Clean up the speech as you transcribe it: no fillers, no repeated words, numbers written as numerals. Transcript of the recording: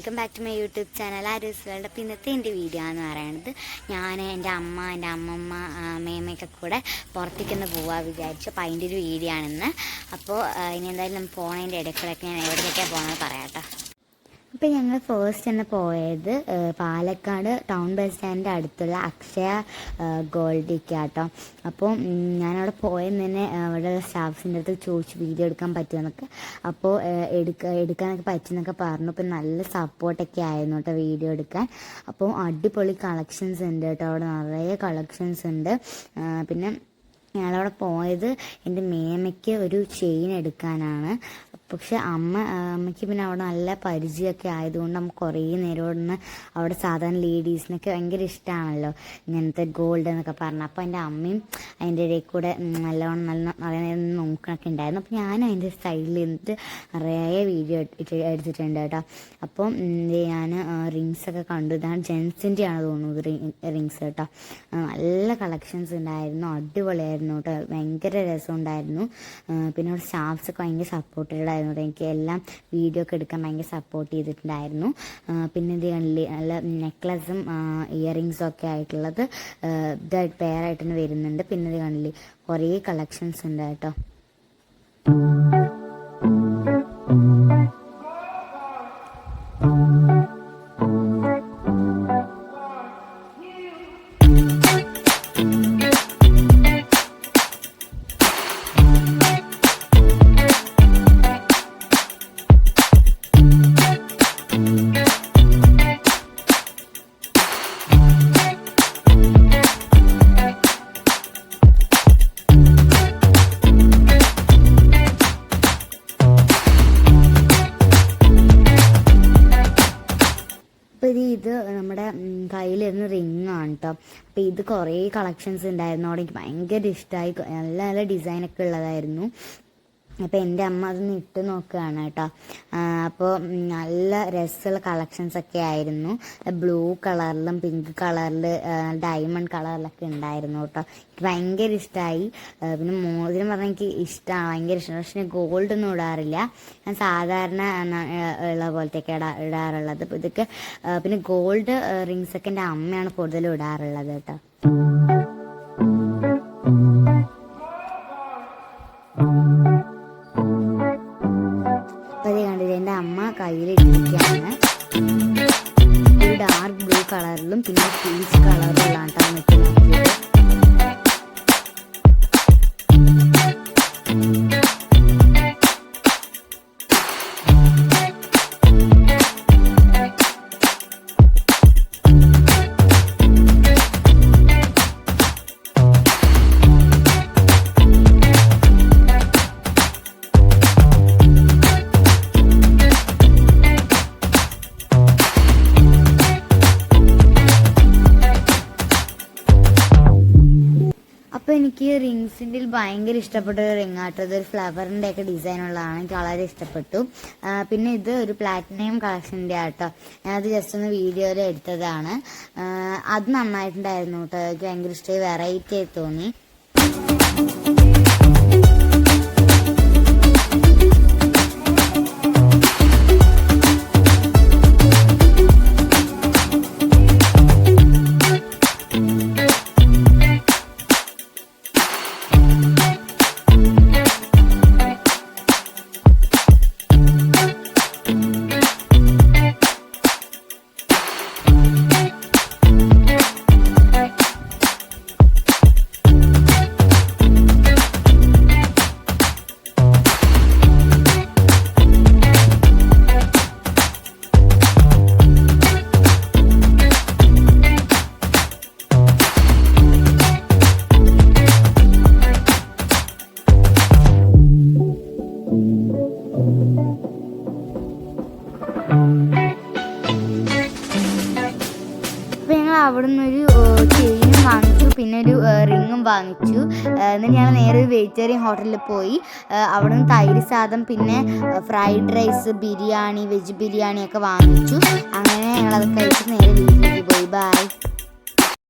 Welcome back to my YouTube channel Aarus world. അപ്പോൾ ഇന്നത്തെ എൻ്റെ വീഡിയോ എന്ന് പറയുന്നത് ഞാൻ എൻ്റെ അമ്മമ്മ മേമയൊക്കെ കൂടെ പുറത്തേക്കൊന്ന് പോകാൻ വിചാരിച്ചു. അപ്പോൾ അതിൻ്റെ ഒരു വീഡിയോ ആണെന്ന്. അപ്പോൾ ഇനി എന്തായാലും നമ്മൾ പോണതിൻ്റെ ഇടയ്ക്കൂടെയൊക്കെ ഞാൻ എവിടേക്കൊക്കെയാണ് പോകുന്നത് പറയാം കേട്ടോ. ഇപ്പോൾ ഞങ്ങൾ ഫസ്റ്റ് തന്നെ പോയത് പാലക്കാട് ടൗൺ ബസ് സ്റ്റാൻഡിൻ്റെ അടുത്തുള്ള അക്ഷയ ഗോൾഡിക്ക് കേട്ടോ. അപ്പോൾ ഞാനവിടെ പോയെന്ന് തന്നെ അവിടെ സ്റ്റാഫ്സിൻ്റെ അടുത്ത് ചോദിച്ചു വീഡിയോ എടുക്കാൻ പറ്റുമെന്നൊക്കെ. അപ്പോൾ എടുക്കാനൊക്കെ പറ്റുമെന്നൊക്കെ പറഞ്ഞു. അപ്പോൾ നല്ല സപ്പോർട്ടൊക്കെ ആയിരുന്നു കേട്ടോ വീഡിയോ എടുക്കാൻ. അപ്പോൾ അടിപൊളി കളക്ഷൻസ് ഉണ്ട് കേട്ടോ, അവിടെ നിറയെ കളക്ഷൻസ് ഉണ്ട്. പിന്നെ ഞങ്ങളവിടെ പോയത് എൻ്റെ മേമയ്ക്ക് ഒരു ചെയിൻ എടുക്കാനാണ്. പക്ഷെ അമ്മയ്ക്ക് പിന്നെ അവിടെ നല്ല പരിചയമൊക്കെ ആയതുകൊണ്ട് നമുക്ക് കുറേ നേരം ഒന്ന് അവിടെ സാധാരണ ലേഡീസിനൊക്കെ ഭയങ്കര ഇഷ്ടമാണല്ലോ ഇങ്ങനത്തെ ഗോൾഡ് എന്നൊക്കെ പറഞ്ഞാൽ. അപ്പോൾ എൻ്റെ അമ്മയും അതിൻ്റെ ഇടയിൽ കൂടെ നല്ലോണം നല്ല നേരം നോക്കണൊക്കെ ഉണ്ടായിരുന്നു. അപ്പോൾ ഞാനും അതിൻ്റെ സൈഡിൽ നിന്നിട്ട് നിറയെ വീഡിയോ എടുത്തിട്ടുണ്ട് കേട്ടോ. അപ്പം ഞാൻ റിങ്സൊക്കെ കണ്ടു. ഇതാണ് ജെൻസിൻ്റെയാണ് തോന്നുന്നത് റിങ്സ് കേട്ടോ. നല്ല കളക്ഷൻസ് ഉണ്ടായിരുന്നു, അടിപൊളിയായിരുന്നു കേട്ടോ, ഭയങ്കര രസമുണ്ടായിരുന്നു. പിന്നെ അവിടെ സ്റ്റാഫ്സൊക്കെ ഭയങ്കര സപ്പോർട്ടഡ് ആയിരുന്നു. എനിക്ക് എല്ലാം വീഡിയോ ഒക്കെ എടുക്കാൻ ഭയങ്കര സപ്പോർട്ട് ചെയ്തിട്ടുണ്ടായിരുന്നു. പിന്നെ ഇത് കണ്ടില്ലേ നല്ല നെക്ലസും ഇയറിങ്സും ഒക്കെ ആയിട്ടുള്ളത് ഇതായിട്ട് പെയറായിട്ട് തന്നെ വരുന്നുണ്ട്. പിന്നെ ഇത് കണ്ടില്ലേ കുറേ കളക്ഷൻസ് ഉണ്ട് കേട്ടോ. ഇത് നമ്മുടെ കയ്യിലിരുന്ന് റിങ്ങാണ് കേട്ടോ. അപ്പോൾ ഇത് കുറേ കളക്ഷൻസ് ഉണ്ടായിരുന്നു. അവിടെ എനിക്ക് ഭയങ്കര ഇഷ്ടമായി, നല്ല നല്ല ഡിസൈനൊക്കെ ഉള്ളതായിരുന്നു. അപ്പോൾ എൻ്റെ അമ്മ അതൊന്ന് ഇട്ട് നോക്കുകയാണ് കേട്ടോ. അപ്പോൾ നല്ല രസമുള്ള കളക്ഷൻസൊക്കെ ആയിരുന്നു. ബ്ലൂ കളറിലും പിങ്ക് കളറിൽ ഡയമണ്ട് കളറിലൊക്കെ ഉണ്ടായിരുന്നു കേട്ടോ. എനിക്ക് ഭയങ്കര ഇഷ്ടമായി. പിന്നെ മോതിരം പറഞ്ഞാൽ എനിക്ക് ഇഷ്ടമാണ്, ഭയങ്കര ഇഷ്ടമാണ്. പക്ഷേ ഗോൾഡൊന്നും ഇടാറില്ല, ഞാൻ സാധാരണ ഉള്ള പോലത്തെയൊക്കെ ഇടാറുള്ളത്. അപ്പോൾ ഇതൊക്കെ പിന്നെ ഗോൾഡ് റിങ്സൊക്കെ എൻ്റെ അമ്മയാണ് കൂടുതലും ഇടാറുള്ളത് കേട്ടോ. എൻ്റെ അമ്മ കയ്യിലിട്ടിരിക്കുകയാണ്. ഒരു ഡാർക്ക് ബ്ലൂ കളറിലും പിന്നെ പീച്ച് കളറിലാണ് കേട്ടോ നിൽക്കുന്നത്. അപ്പോൾ എനിക്ക് റിങ്സിൻ്റെ ഭയങ്കര ഇഷ്ടപ്പെട്ട ഒരു റിങ് ആട്ടോ. ഇതൊരു ഫ്ലവറിൻ്റെ ഒക്കെ ഡിസൈൻ ഉള്ളതാണ്, എനിക്ക് വളരെ ഇഷ്ടപ്പെട്ടു. പിന്നെ ഇത് ഒരു പ്ലാറ്റിനം കളക്ഷൻ്റെ ആട്ടോ. ഞാനത് ജസ്റ്റ് ഒന്ന് വീഡിയോയിൽ എടുത്തതാണ്. അത് നന്നായിട്ടുണ്ടായിരുന്നു കേട്ടോ, എനിക്ക് ഭയങ്കര ഇഷ്ടമായി, വെറൈറ്റി ആയി തോന്നി. അപ്പോൾ ഞങ്ങൾ അവിടെ നിന്നൊരു ചെയിനും വാങ്ങിച്ചു, പിന്നെ ഒരു റിങ്ങും വാങ്ങിച്ചു. എന്നിട്ട് ഞങ്ങൾ നേരെ ഒരു വെജിറ്റേറിയൻ ഹോട്ടലിൽ പോയി. അവിടെ നിന്ന് തൈര് സാദം, പിന്നെ ഫ്രൈഡ് റൈസ്, ബിരിയാണി, വെജ് ബിരിയാണിയൊക്കെ വാങ്ങിച്ചു. അങ്ങനെ ഞങ്ങളത് കഴിച്ച് നേരെ വീട്ടിലേക്ക് പോയി. ബൈ.